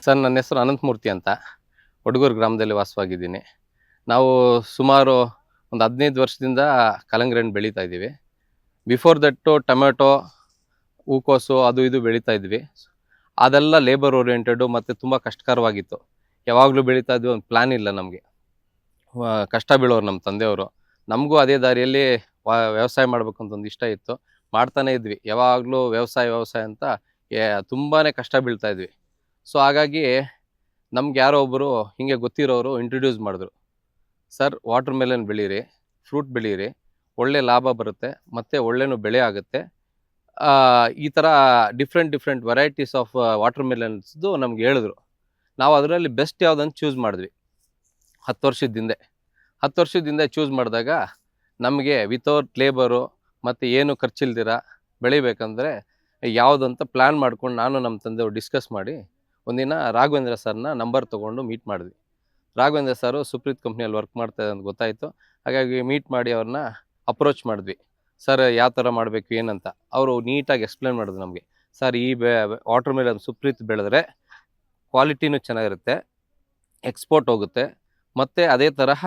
Sir, ನನ್ನ ಹೆಸರು ಅನಂತಮೂರ್ತಿ ಅಂತ. ಒಡಗೂರು ಗ್ರಾಮದಲ್ಲಿ ವಾಸವಾಗಿದ್ದೀನಿ. ನಾವು ಸುಮಾರು ಒಂದು 15 ವರ್ಷದಿಂದ ಕಲ್ಲಂಗಡಿ ಹಣ್ಣು ಬೆಳೀತಾ ಇದ್ದೀವಿ. ಬಿಫೋರ್ ದಟ್ಟು ಟೊಮೆಟೊ, ಹೂಕೋಸು ಅದು ಇದು ಬೆಳೀತಾ ಇದ್ವಿ. ಅದೆಲ್ಲ ಲೇಬರ್ ಓರಿಯೆಂಟೆಡು ಮತ್ತು ತುಂಬ ಕಷ್ಟಕರವಾಗಿತ್ತು. ಯಾವಾಗಲೂ ಬೆಳೀತಾ ಇದ್ವಿ, ಒಂದು ಪ್ಲ್ಯಾನ್ ಇಲ್ಲ ನಮಗೆ. ಕಷ್ಟ ಬೀಳೋರು ನಮ್ಮ ತಂದೆಯವರು. ನಮಗೂ ಅದೇ ದಾರಿಯಲ್ಲಿ ವ್ಯವಸಾಯ ಮಾಡಬೇಕು ಅಂತ ಒಂದು ಇಷ್ಟ ಇತ್ತು. ಮಾಡ್ತಾನೇ ಇದ್ವಿ. ಯಾವಾಗಲೂ ವ್ಯವಸಾಯ ಅಂತ ತುಂಬಾ ಕಷ್ಟ ಬೀಳ್ತಾ ಇದ್ವಿ. ಸೊ ಹಾಗಾಗಿ ನಮ್ಗೆ ಯಾರೋ ಒಬ್ಬರು ಹೀಗೆ ಗೊತ್ತಿರೋರು ಇಂಟ್ರೊಡ್ಯೂಸ್ ಮಾಡಿದ್ರು. ಸರ್, ವಾಟರ್ ಮೆಲನ್ ಬೆಳೀರಿ, ಫ್ರೂಟ್ ಬೆಳೀರಿ, ಒಳ್ಳೆ ಲಾಭ ಬರುತ್ತೆ ಮತ್ತು ಒಳ್ಳೆನೂ ಬೆಳೆ ಆಗುತ್ತೆ. ಈ ಥರ ಡಿಫ್ರೆಂಟ್ ವೆರೈಟೀಸ್ ಆಫ್ ವಾಟರ್ ಮೆಲನ್ಸ್ದು ನಮ್ಗೆ ಹೇಳಿದ್ರು. ನಾವು ಅದರಲ್ಲಿ ಬೆಸ್ಟ್ ಯಾವುದಂತ ಚೂಸ್ ಮಾಡಿದ್ವಿ 10 ವರ್ಷದ ಹಿಂದೆ ಚೂಸ್ ಮಾಡಿದಾಗ ನಮಗೆ ವಿತೌಟ್ ಲೇಬರು ಮತ್ತು ಏನು ಖರ್ಚಿಲ್ದಿರ ಬೆಳಿಬೇಕಂದ್ರೆ ಯಾವುದಂತ ಪ್ಲ್ಯಾನ್ ಮಾಡ್ಕೊಂಡು ನಾನು ನಮ್ಮ ತಂದೆಯವರು ಡಿಸ್ಕಸ್ ಮಾಡಿ ಒಂದಿನ ರಾಘವೇಂದ್ರ ಸರ್ನ ನಂಬರ್ ತೊಗೊಂಡು ಮೀಟ್ ಮಾಡಿದ್ವಿ. ರಾಘವೇಂದ್ರ ಸರು ಸುಪ್ರೀತ್ ಕಂಪ್ನಿಯಲ್ಲಿ ವರ್ಕ್ ಮಾಡ್ತಾಯಿದೆ ಅಂತ ಗೊತ್ತಾಯಿತು. ಹಾಗಾಗಿ ಮೀಟ್ ಮಾಡಿ ಅವ್ರನ್ನ ಅಪ್ರೋಚ್ ಮಾಡಿದ್ವಿ. ಸರ್, ಯಾವ ಥರ ಮಾಡಬೇಕು ಏನಂತ. ಅವರು ನೀಟಾಗಿ ಎಕ್ಸ್ಪ್ಲೇನ್ ಮಾಡಿದ್ರು ನಮಗೆ. ಸರ್, ಈ ವಾಟರ್ ಮೆಲನ್ ಸುಪ್ರೀತ್ ಬೆಳೆದ್ರೆ ಕ್ವಾಲಿಟಿನೂ ಚೆನ್ನಾಗಿರುತ್ತೆ, ಎಕ್ಸ್ಪೋರ್ಟ್ ಹೋಗುತ್ತೆ, ಮತ್ತು ಅದೇ ತರಹ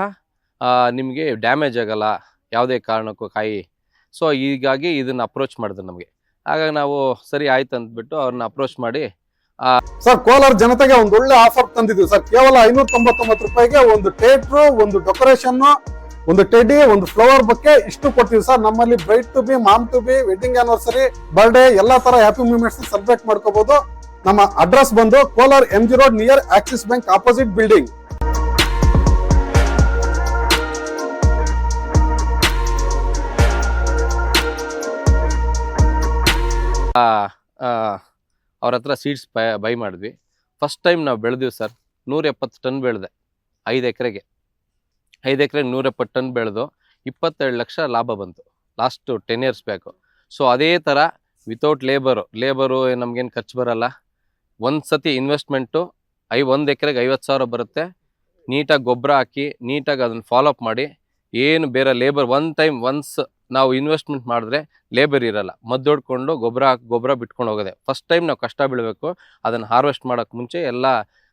ನಿಮಗೆ ಡ್ಯಾಮೇಜ್ ಆಗೋಲ್ಲ ಯಾವುದೇ ಕಾರಣಕ್ಕೂ ಕಾಯಿ. ಸೊ ಹೀಗಾಗಿ ಇದನ್ನು ಅಪ್ರೋಚ್ ಮಾಡಿದ್ರು ನಮಗೆ. ಹಾಗಾಗಿ ನಾವು ಸರಿ ಆಯ್ತು ಅಂದ್ಬಿಟ್ಟು ಅವ್ರನ್ನ ಅಪ್ರೋಚ್ ಮಾಡಿ ಸರ್, ಕೋಲಾರ ಜನತೆಗೆ ಒಂದು ಒಳ್ಳೆ ಆಫರ್ ತಂದಿದ್ದೀವಿ ಸರ್. ಕೇವಲ 599 ರೂಪಾಯಿಗೆ ಒಂದು ಥಿಯೇಟ್ರು, ಒಂದು ಡೆಕೋರೇಷನ್, ಒಂದು ಟೆಡಿ, ಒಂದು ಫ್ಲವರ್ ಬೊಕ್ಕೆ ಇಷ್ಟು ಕೊಡ್ತೀವಿ ಸರ್. ನಮ್ಮಲ್ಲಿ bride to be, mom to be, wedding anniversary, birthday ಎಲ್ಲಾ ತರ ಹ್ಯಾಪಿ ಮೂಮೆಂಟ್ಸ್ ಸೆಲೆಬ್ರೇಟ್ ಮಾಡ್ಕೋಬಹುದು. ನಮ್ಮ ಅಡ್ರೆಸ್ ಬಂದು Kolar MG road near Axis bank opposite building. ಅವ್ರ ಹತ್ರ ಸೀಡ್ಸ್ ಬೈ ಮಾಡಿದ್ವಿ. ಫಸ್ಟ್ ಟೈಮ್ ನಾವು ಬೆಳೆದಿವಿ ಸರ್. 170 ಟನ್ ಬೆಳೆದೆ 5 ಎಕರೆಗೆ. 5 ಎಕರೆಗೆ 170 ಟನ್ ಬೆಳೆದು 22 ಲಕ್ಷ ಲಾಭ ಬಂತು ಲಾಸ್ಟ್ 10 ಇಯರ್ಸ್ ಬ್ಯಾಕು. ಸೊ ಅದೇ ಥರ ವಿತೌಟ್ ಲೇಬರು ನಮಗೇನು ಖರ್ಚು ಬರೋಲ್ಲ. ಒಂದು ಸತಿ ಇನ್ವೆಸ್ಟ್ಮೆಂಟು 1 ಎಕರೆಗೆ 50,000 ಬರುತ್ತೆ. ನೀಟಾಗಿ ಗೊಬ್ಬರ ಹಾಕಿ ನೀಟಾಗಿ ಅದನ್ನು ಫಾಲೋಅಪ್ ಮಾಡಿ, ಏನು ಬೇರೆ ಲೇಬರ್ ಒನ್ಸ್ ನಾವು ಇನ್ವೆಸ್ಟ್ಮೆಂಟ್ ಮಾಡಿದ್ರೆ ಲೇಬರ್ ಇರಲ್ಲ. ಮದ್ದೊಡ್ಕೊಂಡು ಗೊಬ್ಬರ ಬಿಟ್ಕೊಂಡು ಹೋಗೋದೆ. ಫಸ್ಟ್ ಟೈಮ್ ನಾವು ಕಷ್ಟ ಬೀಳಬೇಕು. ಅದನ್ನು ಹಾರ್ವೆಸ್ಟ್ ಮಾಡೋಕ್ಕೆ ಮುಂಚೆ ಎಲ್ಲ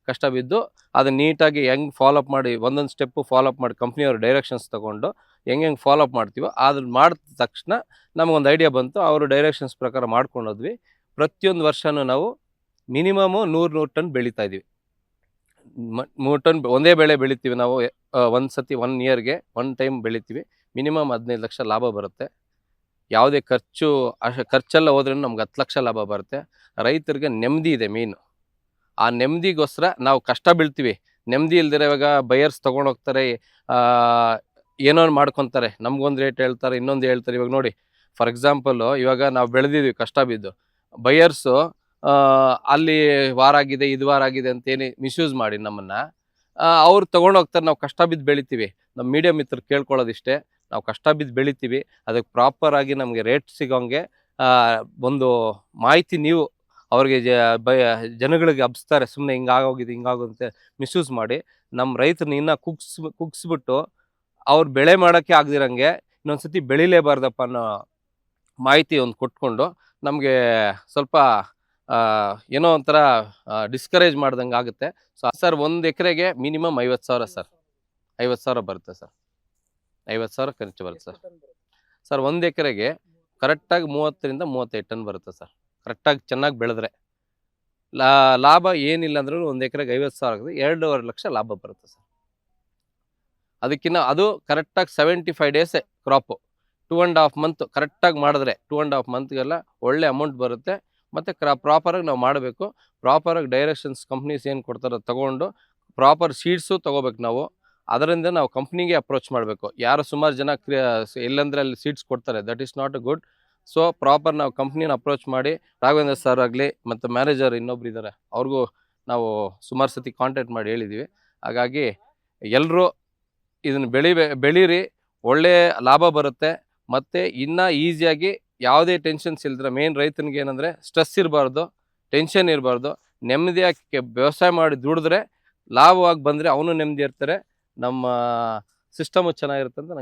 ಕಷ್ಟ ಬಿದ್ದು ಅದನ್ನು ನೀಟಾಗಿ ಹೆಂಗೆ ಫಾಲೋಅಪ್ ಮಾಡಿ, ಒಂದೊಂದು ಸ್ಟೆಪ್ಪು ಫಾಲೋಅಪ್ ಮಾಡಿ ಕಂಪ್ನಿಯವ್ರ ಡೈರೆಕ್ಷನ್ಸ್ ತೊಗೊಂಡು ಹೆಂಗೆ ಫಾಲೋಅಪ್ ಮಾಡ್ತೀವೋ ಅದನ್ನು ಮಾಡಿದ ತಕ್ಷಣ ನಮಗೊಂದು ಐಡಿಯಾ ಬಂತು. ಅವರು ಡೈರೆಕ್ಷನ್ಸ್ ಪ್ರಕಾರ ಮಾಡ್ಕೊಂಡೋದ್ವಿ. ಪ್ರತಿಯೊಂದು ವರ್ಷವೂ ನಾವು ಮಿನಿಮಮು 100 ಟನ್ ಬೆಳೀತಾ ಇದ್ದೀವಿ. 3 ಟನ್ ಒಂದೇ ಬೆಳೆ ಬೆಳಿತೀವಿ ನಾವು. ಒಂದು ಸತಿ 1 ಇಯರ್ಗೆ 1 ಟೈಮ್ ಬೆಳಿತೀವಿ. ಮಿನಿಮಮ್ 15 ಲಕ್ಷ ಲಾಭ ಬರುತ್ತೆ. ಯಾವುದೇ ಖರ್ಚೆಲ್ಲ ಹೋದ್ರೂ ನಮ್ಗೆ 10 ಲಕ್ಷ ಲಾಭ ಬರುತ್ತೆ. ರೈತರಿಗೆ ನೆಮ್ಮದಿ ಇದೆ ಮೇಯ್ನು. ಆ ನೆಮ್ಮದಿಗೋಸ್ಕರ ನಾವು ಕಷ್ಟ ಬೀಳ್ತೀವಿ. ನೆಮ್ಮದಿ ಇಲ್ದಿರ ಇವಾಗ ಬಯರ್ಸ್ ತೊಗೊಂಡೋಗ್ತಾರೆ, ಏನೋ ಮಾಡ್ಕೊತಾರೆ. ನಮಗೊಂದು ರೇಟ್ ಹೇಳ್ತಾರೆ, ಇನ್ನೊಂದು ಹೇಳ್ತಾರೆ. ಇವಾಗ ನೋಡಿ, ಫಾರ್ ಎಕ್ಸಾಂಪಲ್ಲು ಇವಾಗ ನಾವು ಬೆಳೆದಿದ್ವಿ ಕಷ್ಟ ಬಿದ್ದು. ಬಯರ್ಸು ಅಲ್ಲಿ ವಾರ ಆಗಿದೆ, ಇದು ವಾರ ಆಗಿದೆ ಅಂತೇಳಿ ಮಿಸ್ಯೂಸ್ ಮಾಡಿ ನಮ್ಮನ್ನು ಅವ್ರು ತೊಗೊಂಡೋಗ್ತಾರೆ. ನಾವು ಕಷ್ಟ ಬಿದ್ದು ಬೆಳಿತೀವಿ. ನಮ್ಮ ಮೀಡಿಯಾ ಮಿತ್ರರು ಕೇಳ್ಕೊಳ್ಳೋದಿಷ್ಟೇ, ನಾವು ಕಷ್ಟ ಬಿದ್ದು ಬೆಳಿತೀವಿ, ಅದಕ್ಕೆ ಪ್ರಾಪರಾಗಿ ನಮಗೆ ರೇಟ್ ಸಿಗೋಂಗೆ ಒಂದು ಮಾಹಿತಿ ನೀವು ಅವ್ರಿಗೆ ಜನಗಳಿಗೆ ಹಬ್ಸ್ತಾರೆ. ಸುಮ್ಮನೆ ಹಿಂಗಾಗೋಗಿದೆ ಮಿಸ್ಯೂಸ್ ಮಾಡಿ ನಮ್ಮ ರೈತರನ್ನ ಇನ್ನೂ ಕುಗ್ಸ್ಬಿಟ್ಟು ಅವ್ರು ಬೆಳೆ ಮಾಡೋಕ್ಕೆ ಆಗದಿರಂಗೆ ಇನ್ನೊಂದು ಸತಿ ಬೆಳಿಲೇಬಾರ್ದಪ್ಪ ಅನ್ನೋ ಮಾಹಿತಿ ಒಂದು ಕೊಟ್ಕೊಂಡು ನಮಗೆ ಸ್ವಲ್ಪ ಏನೋ ಒಂಥರ ಡಿಸ್ಕರೇಜ್ ಮಾಡ್ದಂಗೆ ಆಗುತ್ತೆ. ಸೊ ಸರ್, 1 ಎಕರೆಗೆ ಮಿನಿಮಮ್ 50,000 ಸರ್. 50,000 ಬರುತ್ತೆ ಸರ್. 50,000 ಖರ್ಚು ಬರುತ್ತೆ ಸರ್. ಸರ್, 1 ಎಕರೆಗೆ ಕರೆಕ್ಟಾಗಿ 30ರಿಂದ 35 ಟನ್ ಬರುತ್ತೆ ಸರ್. ಕರೆಕ್ಟಾಗಿ ಚೆನ್ನಾಗಿ ಬೆಳೆದ್ರೆ ಲಾಭ ಏನಿಲ್ಲ ಅಂದ್ರೂ 1 ಎಕರೆಗೆ 50,000 2.5 ಲಕ್ಷ ಲಾಭ ಬರುತ್ತೆ ಸರ್. ಅದು ಕರೆಕ್ಟಾಗಿ 75 ಡೇಸೇ ಕ್ರಾಪು. 2.5 ಮಂತ್ ಕರೆಕ್ಟಾಗಿ ಮಾಡಿದ್ರೆ 2.5 ಮಂತ್ಗೆಲ್ಲ ಒಳ್ಳೆ ಅಮೌಂಟ್ ಬರುತ್ತೆ. ಮತ್ತು ಪ್ರಾಪರಾಗಿ ನಾವು ಮಾಡಬೇಕು. ಪ್ರಾಪರಾಗಿ ಡೈರೆಕ್ಷನ್ಸ್ ಕಂಪ್ನೀಸ್ ಏನು ಕೊಡ್ತಾರೋ ತೊಗೊಂಡು ಪ್ರಾಪರ್ ಸೀಡ್ಸು ತೊಗೋಬೇಕು ನಾವು. ಅದರಿಂದ ನಾವು ಕಂಪ್ನಿಗೆ ಅಪ್ರೋಚ್ ಮಾಡಬೇಕು. ಯಾರು ಸುಮಾರು ಜನ ಎಲ್ಲಂದ್ರೆ ಅಲ್ಲಿ ಸೀಡ್ಸ್ ಕೊಡ್ತಾರೆ, that is not good. So proper ನಾವು ಕಂಪ್ನಿನ ಅಪ್ರೋಚ್ ಮಾಡಿ, ರಾಘವೇಂದ್ರ ಸರ್ ಆಗಲಿ ಮತ್ತು ಮ್ಯಾನೇಜರ್ ಇನ್ನೊಬ್ರು ಇದ್ದಾರೆ, ಅವ್ರಿಗೂ ನಾವು ಸುಮಾರು ಸತಿ ಕಾಂಟ್ಯಾಕ್ಟ್ ಮಾಡಿ ಹೇಳಿದ್ದೀವಿ. ಹಾಗಾಗಿ ಎಲ್ಲರೂ ಇದನ್ನು ಬೆಳೀರಿ, ಒಳ್ಳೆ ಲಾಭ ಬರುತ್ತೆ. ಮತ್ತು ಇನ್ನೂ ಈಸಿಯಾಗಿ ಯಾವುದೇ ಟೆನ್ಷನ್ಸ್ ಇಲ್ದಿರ, ಮೇನ್ ರೈತನಿಗೆ ಏನಂದರೆ ಸ್ಟ್ರೆಸ್ ಇರಬಾರ್ದು, ಟೆನ್ಷನ್ ಇರಬಾರ್ದು. ನೆಮ್ಮದಿಯಾಗಿ ವ್ಯವಸಾಯ ಮಾಡಿ ದುಡಿದ್ರೆ ಲಾಭವಾಗಿ ಬಂದರೆ ಅವನು ನೆಮ್ಮದಿ ಇರ್ತಾರೆ. ನಮ್ಮ ಸಿಸ್ಟಮು ಚೆನ್ನಾಗಿರುತ್ತೆ ಅಂತ